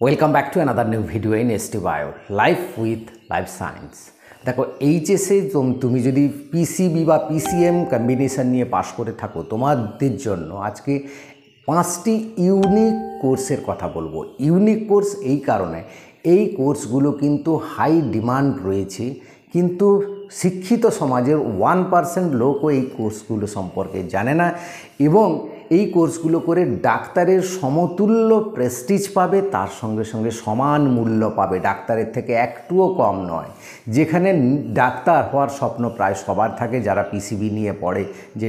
Welcome back to another new video in ST bio life with life science. দেখো, এইচএসে তুমি যদি PCB বা PCM combination নিয়ে পাশ করে থাকো, তোমাদের জন্য আজকে 5টি ইউনিক কোর্সের কথা বলবো। ইউনিক কোর্স এই কারণে, এই কোর্সগুলো কিন্তু হাই ডিমান্ড রয়েছে, কিন্তু শিক্ষিত সমাজের 1% লোকও এই কোর্সগুলো সম্পর্কে জানে না, এবং এই কোর্সগুলো করে ডাক্তারের সমতুল্য প্রেস্টিজ পাবে, তার সঙ্গে সঙ্গে সমান মূল্য পাবে, ডাক্তারের থেকে একটুও কম নয়। যেখানে ডাক্তার হওয়ার স্বপ্ন প্রায় সবার থাকে, যারা পিসিবি নিয়ে পড়ে যে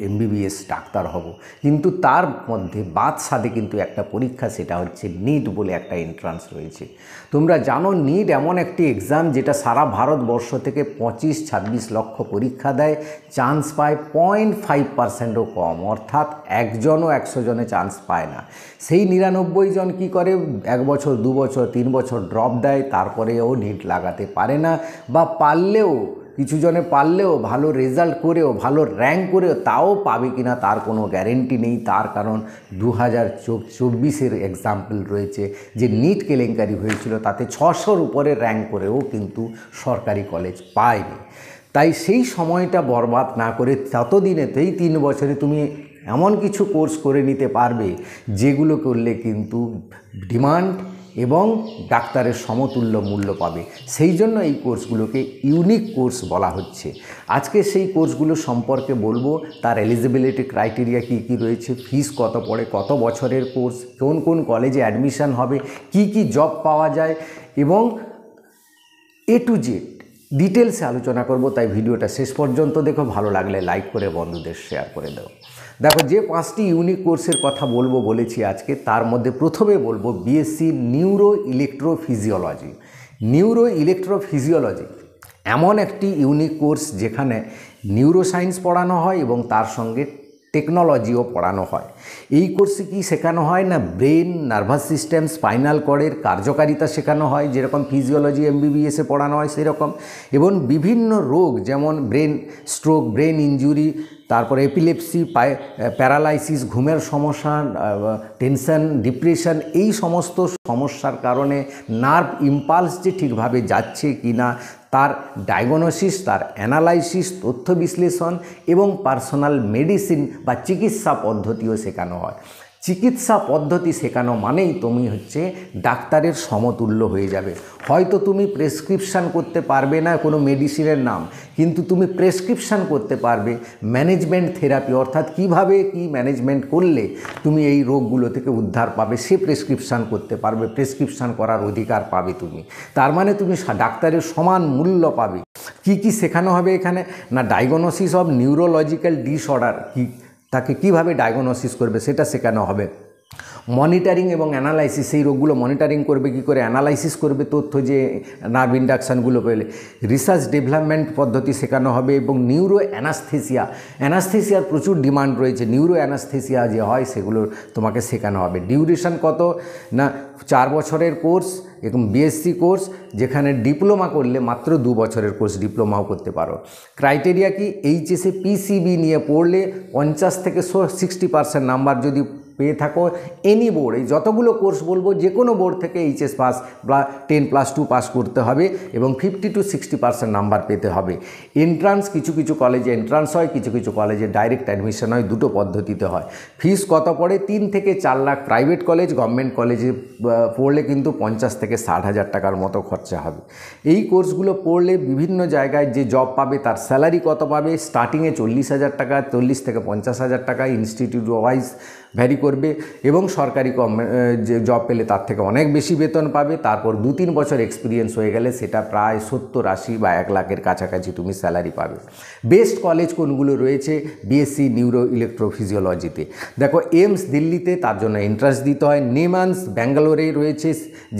এমবিবিএস ডাক্তার হব, কিন্তু তার মধ্যে বাদ সাধে কিন্তু একটা পরীক্ষা, সেটা হচ্ছে নিট বলে একটা এন্ট্রান্স রয়েছে। তোমরা জানো, নিট এমন একটি এক্সাম যেটা সারা ভারতবর্ষ থেকে 25-26 লক্ষ পরীক্ষা দেয়, চান্স পায় 0.5%ও কম, অর্থাৎ একজনও 100 জনে চান্স পায় না। সেই 99 জন কি করে, 1 বছর 2 বছর 3 বছর ড্রপ দেয়, তারপরেও নিট লাগাতে পারে না, বা পারলেও কিছু জনে পারলেও ভালো রেজাল্ট করেও ভালো র্যাঙ্ক করেও তাও পাবে কিনা তার কোনো গ্যারেন্টি নেই। তার কারণ 2024-এর এক্সাম্পল রয়েছে যে নিট কেলেঙ্কারি হয়েছিল, তাতে 600-র উপরে র্যাঙ্ক করেও কিন্তু সরকারি কলেজ পায়নি। তাই সেই সময়টা বরবাদ না করে ততদিনেতেই 3 বছরে তুমি এমন কিছু কোর্স করে নিতে পারবে যেগুলো করলে কিন্তু ডিমান্ড এবং ডাক্তারের সমতুল্য মূল্য পাবে। সেই জন্য এই কোর্সগুলোকে ইউনিক কোর্স বলা হচ্ছে। আজকে সেই কোর্সগুলো সম্পর্কে বলবো, তার এলিজিবিলিটি ক্রাইটেরিয়া কী কী রয়েছে, ফিস কত পড়ে, কত বছরের কোর্স, কোন কোন কলেজে অ্যাডমিশন হবে, কি কি জব পাওয়া যায়, এবং A to Z ডিটেলসে আলোচনা করব। তাই ভিডিওটা শেষ পর্যন্ত দেখো, ভালো লাগলে লাইক করে বন্ধুদের শেয়ার করে দাও। দেখো, যে 5টি ইউনিক কোর্সের কথা বলবো বলেছি আজকে, তার মধ্যে প্রথমে বলবো BSc neuro electrophysiology. Neuro electrophysiology এমন একটি ইউনিক কোর্স যেখানে নিউরোসায়েন্স পড়ানো হয় এবং তার সঙ্গে টেকনোলজিও পড়ানো হয়। এই কোর্সে কি শেখানো হয় না, ব্রেন, নার্ভাস সিস্টেম, স্পাইনাল কর্ডের কার্যকারিতা শেখানো হয়, যেরকম ফিজিওলজি এমবিবিএসে পড়ানো হয় সেরকম, এবং বিভিন্ন রোগ যেমন ব্রেন স্ট্রোক, ব্রেন ইনজুরি, তারপরে এপিলেপসি, প্যারালাইসিস, ঘুমের সমস্যা, টেনশন, ডিপ্রেশন, এই সমস্ত সমস্যার কারণে নার্ভ ইম্পালস যে ঠিকভাবে যাচ্ছে কি না, তার ডায়াগনোসিস, তার অ্যানালাইসিস, তথ্য বিশ্লেষণ এবং পার্সোনাল মেডিসিন বা চিকিৎসা পদ্ধতিও শেখানো হয়। চিকিৎসা পদ্ধতি শেখানো মানেই তুমি হচ্ছে ডাক্তারের সমতুল্য হয়ে যাবে। হয়তো তুমি প্রেসক্রিপশান করতে পারবে না কোনো মেডিসিনের নাম, কিন্তু তুমি প্রেসক্রিপশান করতে পারবে ম্যানেজমেন্ট থেরাপি, অর্থাৎ কিভাবে কি ম্যানেজমেন্ট করলে তুমি এই রোগগুলো থেকে উদ্ধার পাবে, সে প্রেসক্রিপশান করতে পারবে, প্রেসক্রিপশান করার অধিকার পাবে তুমি। তার মানে তুমি ডাক্তারের সমান মূল্য পাবে। কি কি শেখানো হবে এখানে না, ডায়াগনোসিস অফ নিউরোলজিক্যাল ডিসঅর্ডার, তাকে কিভাবে ডায়াগনোসিস করবে সেটা শেখানো হবে। মনিটরিং এবং অ্যানালাইসিস, সেই রোগগুলো মনিটরিং করবে কী করে, অ্যানালাইসিস করবে তথ্য, যে নার্ভ ইন্ডাকশানগুলো পেলে। রিসার্চ ডেভেলপমেন্ট পদ্ধতি শেখানো হবে, এবং নিউরো অ্যানাস্থেসিয়া, অ্যানাস্থেসিয়ার প্রচুর ডিমান্ড রয়েছে, নিউরো অ্যানাস্থেসিয়া যে হয় সেগুলো তোমাকে শেখানো হবে। ডিউরেশন কত না, 4 বছরের কোর্স এবং বিএসসি কোর্স, যেখানে ডিপ্লোমা করলে মাত্র 2 বছরের কোর্স, ডিপ্লোমাও করতে পারো। ক্রাইটেরিয়া কি, এইচএসে পিসিবি নিয়ে পড়লে 50 থেকে 60% নাম্বার যদি পেয়ে থাকো, এনি বোর্ড, এই যতগুলো কোর্স বলবো যে কোনো বোর্ড থেকে এইচএস পাস বা 10+2 পাস করতে হবে, এবং 50 to 60% নাম্বার পেতে হবে। এন্ট্রান্স, কিছু কিছু কলেজে এন্ট্রান্স হয়, কিছু কিছু কলেজে ডাইরেক্ট অ্যাডমিশন হয়, দুটো পদ্ধতিতে হয়। ফিস কত পড়ে, 3 থেকে 4 লাখ। প্রাইভেট কলেজ, গভর্নমেন্ট কলেজে পড়লে কিন্তু 50 থেকে 60 হাজার টাকার মতো খরচা হবে। এই কোর্সগুলো পড়লে বিভিন্ন জায়গায় যে জব পাবে, তার স্যালারি কত পাবে, স্টার্টিংয়ে 40,000 টাকা, 40 থেকে 50,000 টাকা, ইনস্টিটিউট ওয়াইজ ভ্যারি করবে, এবং সরকারি যে জব পেলে তার থেকে অনেক বেশি বেতন পাবে। তারপর 2-3 বছর এক্সপিরিয়েন্স হয়ে গেলে সেটা প্রায় 70-80 বা 1 লাখের কাছাকাছি তুমি স্যালারি পাবে। বেস্ট কলেজ কোনগুলো রয়েছে বিএসসি নিউরো ইলেকট্রোফিজিওলজিতে, দেখো, এইমস দিল্লিতে, তার জন্য এন্ট্রান্স দিতে হয়। নেমান্স ব্যাঙ্গালোরে রয়েছে,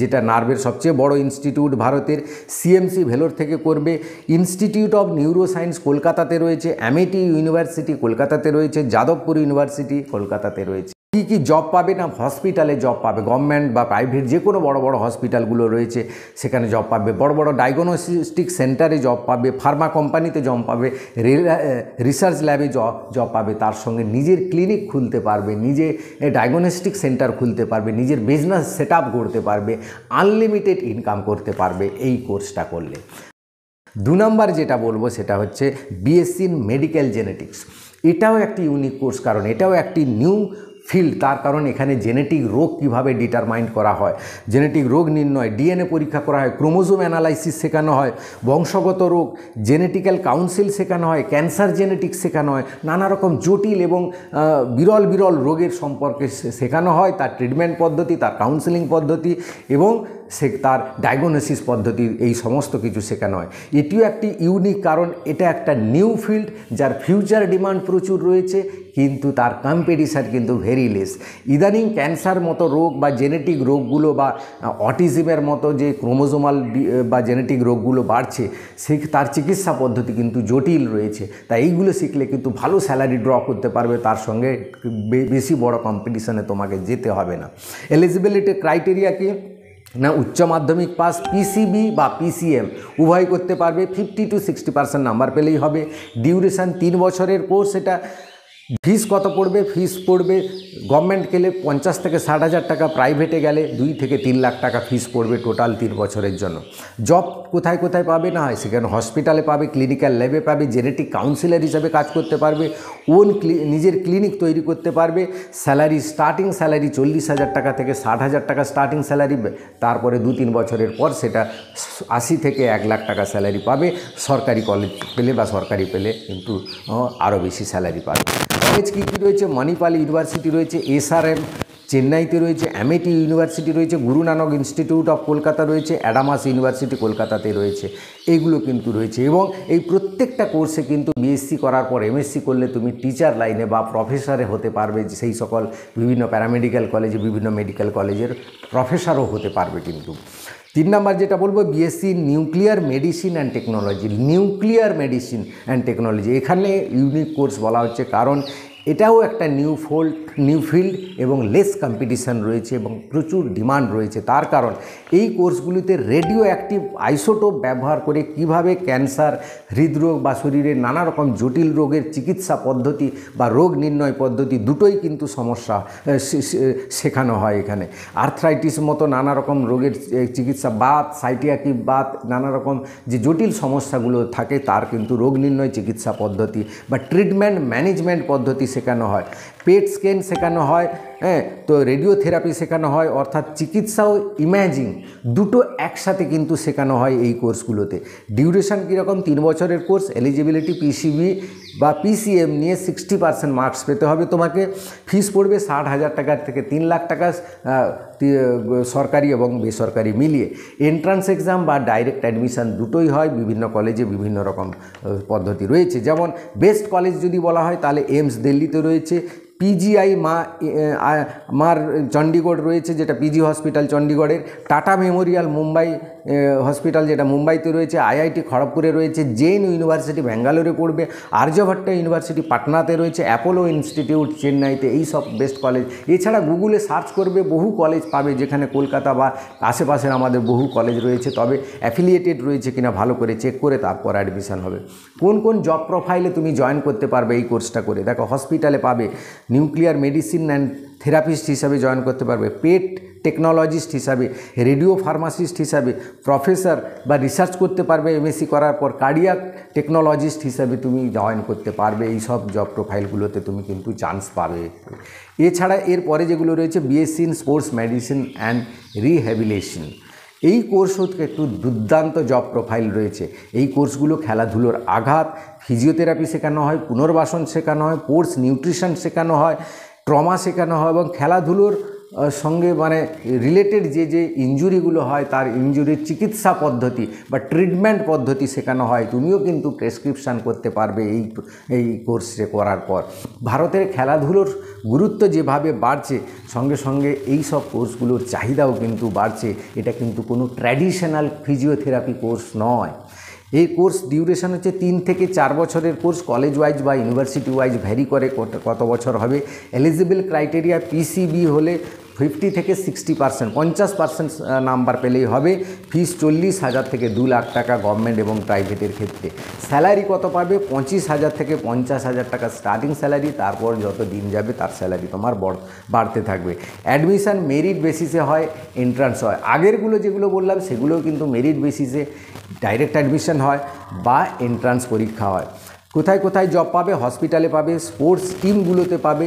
যেটা নার্ভের সবচেয়ে বড় ইনস্টিটিউট ভারতের। সিএমসি ভেলোর থেকে করবে। ইনস্টিটিউট অফ নিউরো সায়েন্স কলকাতাতে রয়েছে। অ্যামিটি ইউনিভার্সিটি কলকাতাতে রয়েছে। যাদবপুর ইউনিভার্সিটি কলকাতাতে রয়েছে। কি জব পাবে না, হসপিটালে জব পাবে, গভর্নমেন্ট বা প্রাইভেট যে কোনো বড় বড় হসপিটালগুলো রয়েছে সেখানে জব পাবে, বড় বড় ডায়াগনস্টিক সেন্টারে জব পাবে, ফার্মা কোম্পানিতে জব পাবে, রিসার্চ ল্যাবে জব পাবে, তার সঙ্গে নিজের ক্লিনিক খুলতে পারবে, নিজে ডায়াগনস্টিক সেন্টার খুলতে পারবে, নিজের বিজনেস সেট আপ করতে পারবে, আনলিমিটেড ইনকাম করতে পারবে এই কোর্সটা করলে। 2 নম্বর যেটা বলবো সেটা হচ্ছে বিএসসি ইন মেডিকেল জেনেটিক্স। এটাও একটি ইউনিক কোর্স, কারণ এটাও একটি নিউ ফিল্ড। তার কারণ এখানে জেনেটিক রোগ কিভাবে ডিটারমাইন করা হয়, জেনেটিক রোগ নির্ণয়, ডিএনএ পরীক্ষা করা হয়, ক্রোমোজোম অ্যানালাইসিস শেখানো হয়, বংশগত রোগ, জেনেটিক্যাল কাউন্সিল শেখানো হয়, ক্যান্সার জেনেটিক্স শেখানো হয়, নানা রকম জটিল এবং বিরল রোগের সম্পর্কে শেখানো হয়, তার ট্রিটমেন্ট পদ্ধতি, তার কাউন্সেলিং পদ্ধতি এবং তার ডায়াগনোসিস পদ্ধতি, এই সমস্ত কিছু শেখানো হয়। এটিও একটি ইউনিক, কারণ এটা একটা নিউ ফিল্ড যার ফিউচার ডিমান্ড প্রচুর রয়েছে, কিন্তু তার কম্পিটিশান কিন্তু ভেরি লেস। ইদানিং ক্যান্সার মতো রোগ বা জেনেটিক রোগগুলো বা অটিজমের মতো যে ক্রোমোজোমাল বা জেনেটিক রোগগুলো বাড়ছে, তার চিকিৎসা পদ্ধতি কিন্তু জটিল রয়েছে। তাই এইগুলো শিখলে কিন্তু ভালো স্যালারি ড্র করতে পারবে, তার সঙ্গে বেশি বড় কম্পিটিশানে তোমাকে যেতে হবে না। এলিজিবিলিটি ক্রাইটেরিয়া কি না, উচ্চ মাধ্যমিক পাস, পিসিবি বা পিসিএম উভয় করতে পারবে, 50 to 60% নাম্বার পেলেই হবে। ডিউরেশান 3 বছরের কোর্স। এটা ফিস কত পড়বে? ফিস পড়বে গভর্নমেন্ট গেলে 50 থেকে 60,000 টাকা, প্রাইভেটে গেলে 2 থেকে 3 লাখ টাকা ফিস পড়বে টোটাল 3 বছরের জন্য। জব কোথায় কোথায় পাবে না হয় সেখানে হসপিটালে পাবে, ক্লিনিক্যাল ল্যাবে পাবে, জেনেটিক কাউন্সিলর হিসাবে কাজ করতে পারবে, নিজের ক্লিনিক তৈরি করতে পারবে। স্যালারি, স্টার্টিং স্যালারি 40,000 টাকা থেকে 60,000 টাকা স্টার্টিং স্যালারি, তারপরে 2-3 বছরের পর সেটা 80 থেকে 1 লাখ টাকা স্যালারি পাবে। সরকারি কলেজ পেলে বা সরকারি পেলে কিন্তু আরও বেশি স্যালারি পাবে। কলেজ কী কী রয়েছে? মণিপাল ইউনিভার্সিটি রয়েছে, এসআরএম চেন্নাইতে রয়েছে, এমআইটি ইউনিভার্সিটি রয়েছে, গুরু নানক ইনস্টিটিউট অফ কলকাতা রয়েছে, অ্যাডামাস ইউনিভার্সিটি কলকাতাতে রয়েছে, এইগুলো কিন্তু রয়েছে। এবং এই প্রত্যেকটা কোর্সে কিন্তু বিএসসি করার পর এমএসসি করলে তুমি টিচার লাইনে বা প্রফেসরে হতে পারবে, সেই সকল বিভিন্ন প্যারামেডিক্যাল কলেজে, বিভিন্ন মেডিকেল কলেজের প্রফেসরও হতে পারবে কিন্তু। 3 নম্বর যেটা বলবো, BSc nuclear medicine and technology. Nuclear medicine and technology এখানে ইউনিক কোর্স বলা হচ্ছে, কারণ এটাও একটা নিউ ফিল্ড এবং লেস কম্পিটিশান রয়েছে এবং প্রচুর ডিমান্ড রয়েছে। তার কারণ এই কোর্সগুলিতে রেডিও অ্যাক্টিভ আইসোটোপ ব্যবহার করে কিভাবে ক্যান্সার, হৃদরোগ বা শরীরের নানা রকম জটিল রোগের চিকিৎসা পদ্ধতি বা রোগ নির্ণয় পদ্ধতি দুটোই কিন্তু সমস্যা শেখানো হয় এখানে। আর্থ্রাইটিস মতো নানা রকম রোগের চিকিৎসা, বাত, সাইটিয়াকি বাত, নানা রকম যে জটিল সমস্যাগুলো থাকে তার কিন্তু রোগ নির্ণয় চিকিৎসা পদ্ধতি বা ট্রিটমেন্ট ম্যানেজমেন্ট পদ্ধতি শেখানো হয়। পেট স্ক্যান শেখানো হয়, তো রেডিওথেরাপি শেখানো হয়, অর্থাৎ চিকিৎসা ও ইমেজিং দুটো একসাথে কিন্তু শেখানো হয় এই কোর্সগুলোতে। ডিউরেশন কীরকম? 3 বছরের কোর্স। এলিজিবিলিটি পিসিবি বা পিসিএম নিয়ে 60% মার্কস পেতে হবে তোমাকে। ফিস পড়বে 60,000 টাকা থেকে 3 লাখ টাকা, সরকারি এবং বেসরকারি মিলিয়ে। এন্ট্রান্স এক্সাম বা ডাইরেক্ট অ্যাডমিশান দুটোই হয়। বিভিন্ন কলেজে বিভিন্ন রকম পদ্ধতি রয়েছে। যেমন বেস্ট কলেজ যদি বলা হয় তাহলে এইমস দিল্লিতে রয়েছে, পিজিআই মার চণ্ডীগড় রয়েছে, যেটা পিজি হসপিটাল চণ্ডীগড়ের, টাটা মেমোরিয়াল মুম্বাই হসপিটাল যেটা মুম্বাইতে রয়েছে, আইআইটি খড়গপুরে রয়েছে, জেএন ইউনিভার্সিটি ব্যাঙ্গালোরে পড়বে, আর্যভট্ট ইউনিভার্সিটি পাটনাতে রয়েছে, অ্যাপোলো ইনস্টিটিউট চেন্নাইতে, এই সব বেস্ট কলেজ। এছাড়া গুগলে সার্চ করবে, বহু কলেজ পাবে যেখানে কলকাতা বা আশেপাশের আমাদের বহু কলেজ রয়েছে, তবে অ্যাফিলিয়েটেড রয়েছে কিনা ভালো করে চেক করে তারপর অ্যাডমিশন হবে। কোন কোন জব প্রোফাইলে তুমি জয়েন করতে পারবে এই কোর্সটা করে? দেখো, হসপিটালে পাবে, নিউক্লিয়ার মেডিসিন অ্যান্ড থেরাপিস্ট হিসাবে জয়েন করতে পারবে, পেট টেকনোলজিস্ট হিসাবে, রেডিও ফার্মাসিস্ট হিসাবে, প্রফেসর বা রিসার্চ করতে পারবে এমএসসি করার পর, কার্ডিয়াক টেকনোলজিস্ট হিসাবে তুমি জয়েন করতে পারবে। এই সব জব প্রোফাইলগুলোতে তুমি কিন্তু চান্স পাবে। এছাড়া এর পরে যেগুলো রয়েছে, BSc in sports medicine and rehabilitation, এই কোর্স হচ্ছে একটু দুর্দান্ত জব প্রোফাইল রয়েছে। এই কোর্সগুলো খেলাধুলোর আঘাত, ফিজিওথেরাপি শেখানো হয়, পুনর্বাসন শেখানো হয়, স্পোর্টস নিউট্রিশন শেখানো হয়, ট্রমা শেখানো হয় এবং খেলাধুলোর সঙ্গে মানে রিলেটেড যে ইনজুরিগুলো হয় তার ইনজুরির চিকিৎসা পদ্ধতি বা ট্রিটমেন্ট পদ্ধতি শেখানো হয়। তুমিও কিন্তু প্রেসক্রিপশান করতে পারবে এই কোর্সে করার পর। ভারতের খেলাধুলোর গুরুত্ব যেভাবে বাড়ছে, সঙ্গে সঙ্গে এই সব কোর্সগুলোর চাহিদাও কিন্তু বাড়ছে। এটা কিন্তু কোনো ট্র্যাডিশনাল ফিজিওথেরাপি কোর্স নয়। এই কোর্স ডিউরেশন হচ্ছে 3 থেকে 4 বছরের কোর্স। কলেজ ওয়াইজ বা ইউনিভার্সিটি ওয়াইজ ভ্যারি করে কত বছর হবে। এলিজিবল ক্রাইটেরিয়া পিসিবি হলে 50 থেকে 60%, 50% নাম্বার পেলেই হবে। ফিস 40,000 থেকে 2 লাখ টাকা গভর্নমেন্ট এবং প্রাইভেটের ক্ষেত্রে। স্যালারি কত পাবে? 25,000 থেকে 50,000 টাকা স্টার্টিং স্যালারি, তারপর যত দিন যাবে তার স্যালারি তোমার বাড়তে থাকবে। অ্যাডমিশান মেরিট বেসিসে হয়, এন্ট্রান্স হয়। আগেরগুলো যেগুলো বললাম সেগুলোও কিন্তু মেরিট বেসিসে ডাইরেক্ট অ্যাডমিশন হয় বা এন্ট্রান্স পরীক্ষা হয়। কোথায় কোথায় জব পাবে? হসপিটালে পাবে, স্পোর্টস টিমগুলোতে পাবে,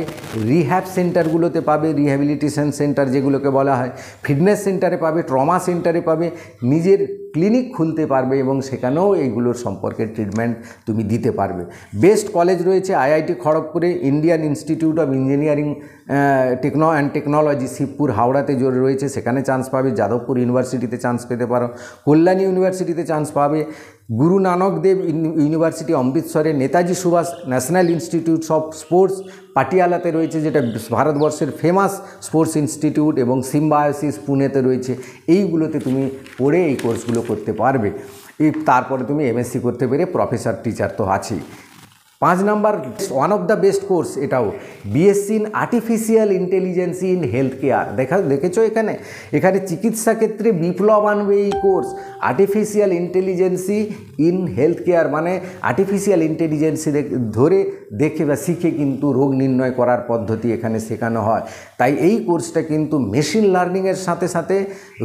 রিহ্যাব সেন্টারগুলোতে পাবে, রিহ্যাবিলিটেশন সেন্টার যেগুলোকে বলা হয়, ফিটনেস সেন্টারে পাবে, ট্রমা সেন্টারে পাবে, নিজের ক্লিনিক খুলতে পারবে এবং সেখানেও এইগুলোর সম্পর্কে ট্রিটমেন্ট তুমি দিতে পারবে। বেস্ট কলেজ রয়েছে আইআইটি খড়গপুরে, Indian institute of engineering and technology Shibpur হাওড়াতে রয়েছে, সেখানে চান্স পাবে। যাদবপুর ইউনিভার্সিটিতে চান্স পেতে পারো, কল্যাণী ইউনিভার্সিটিতে চান্স পাবে, গুরু নানক দেব ইউনিভার্সিটি অমৃতসরে, Netaji Subhash national institute of sports পাটিয়ালাতে রয়েছে, যেটা ভারতবর্ষের ফেমাস স্পোর্টস ইনস্টিটিউট, এবং সিম্বায়োসিস পুনেতে রয়েছে। এইগুলোতে তুমি পড়ে এই কোর্সগুলো করতে পারবে। তারপরে তুমি এমএসসি করতে পেরে প্রফেসর টিচার তো আছেই। 5 number one of the best course এটাও, BSc in artificial intelligence in health care. দেখেছো এখানে চিকিৎসা ক্ষেত্রে বিপ্লব আনবে এই কোর্স। Artificial intelligence in health care মানে আর্টিফিশিয়াল ইন্টেলিজেন্সি ধরে দেখে বা শিখে কিন্তু রোগ নির্ণয় করার পদ্ধতি এখানে শেখানো হয়। তাই এই কোর্সটা কিন্তু মেশিন লার্নিংয়ের সাথে সাথে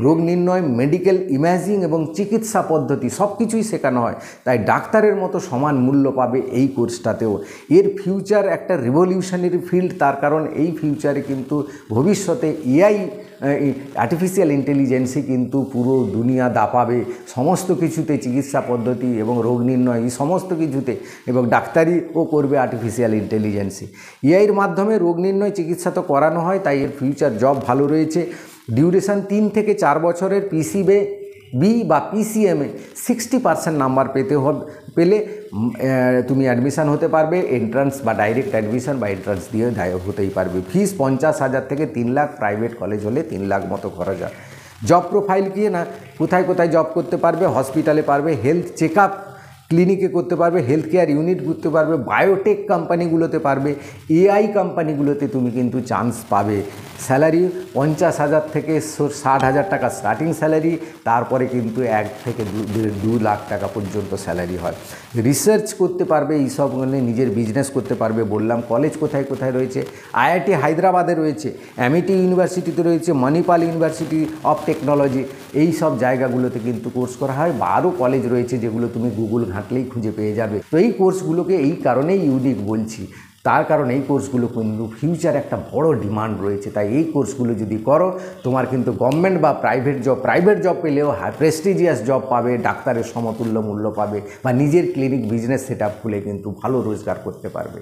রোগ নির্ণয়, মেডিকেল ইমেজিং এবং চিকিৎসা পদ্ধতি সব কিছুই শেখানো হয়। তাই ডাক্তারের মতো সমান মূল্য পাবে এই কোর্সটাতেও। এর ফিউচার একটা রিভলিউশনারি ফিল্ড, তার কারণ এই ফিউচারে কিন্তু ভবিষ্যতে এআই আর্টিফিশিয়াল ইন্টেলিজেন্সই কিন্তু পুরো দুনিয়া দাপাবে সমস্ত কিছুতে, চিকিৎসা পদ্ধতি এবং রোগ নির্ণয় এই সমস্ত কিছুতে, এবং ডাক্তারিও করবে আর্টিফিশিয়াল ইন্টেলিজেন্সি। এআইয়ের মাধ্যমে রোগ নির্ণয় চিকিৎসা তো করানো হয়, তাই এর ফিউচার জব ভালো রয়েছে। ডিউরেশন 3 থেকে 4 বছরের। পিসিবি বা পিসিএমে 60% নাম্বার পেলে তুমি অ্যাডমিশান হতে পারবে। এন্ট্রান্স বা ডাইরেক্ট অ্যাডমিশান বা এন্ট্রান্স দিয়ে হতেই পারবে। ফিস 50,000 থেকে 3 লাখ, প্রাইভেট কলেজ হলে 3 লাখ মতো খরচ হয়। জব প্রোফাইল কি না, কোথায় কোথায় জব করতে পারবে? হসপিটালে পারবে, হেলথ চেক আপ ক্লিনিকে করতে পারবে, হেলথ কেয়ার ইউনিট করতে পারবে, বায়োটেক কোম্পানিগুলোতে পারবে, এআই কোম্পানিগুলোতে তুমি কিন্তু চান্স পাবে। স্যালারি 50,000 থেকে 60,000 টাকা স্টার্টিং স্যালারি, তারপরে কিন্তু 1 থেকে 2 লাখ টাকা পর্যন্ত স্যালারি হয়। রিসার্চ করতে পারবে, এইসব নিজের বিজনেস করতে পারবে। বললাম কলেজ কোথায় কোথায় রয়েছে, আইআইটি হায়দ্রাবাদে রয়েছে, অ্যামিটি ইউনিভার্সিটিতে রয়েছে, মণিপাল ইউনিভার্সিটি অফ টেকনোলজি, এই সব জায়গাগুলোতে কিন্তু কোর্স করা হয়। বা আরও কলেজ রয়েছে যেগুলো তুমি গুগল ঘাঁটলেই খুঁজে পেয়ে যাবে। তো এই কোর্সগুলোকে এই কারণেই ইউনিক বলছি, তার কারণ এই কোর্সগুলো কিন্তু ফিউচার একটা বড় ডিমান্ড রয়েছে। তাই এই কোর্সগুলো যদি করো, তোমার কিন্তু গভর্নমেন্ট বা প্রাইভেট জব পেলেও প্রেস্টিজিয়াস জব পাবে, ডাক্তারের সমতুল্য মূল্য পাবে, বা নিজের ক্লিনিক বিজনেস সেট আপ খুলে কিন্তু ভালো রোজগার করতে পারবে।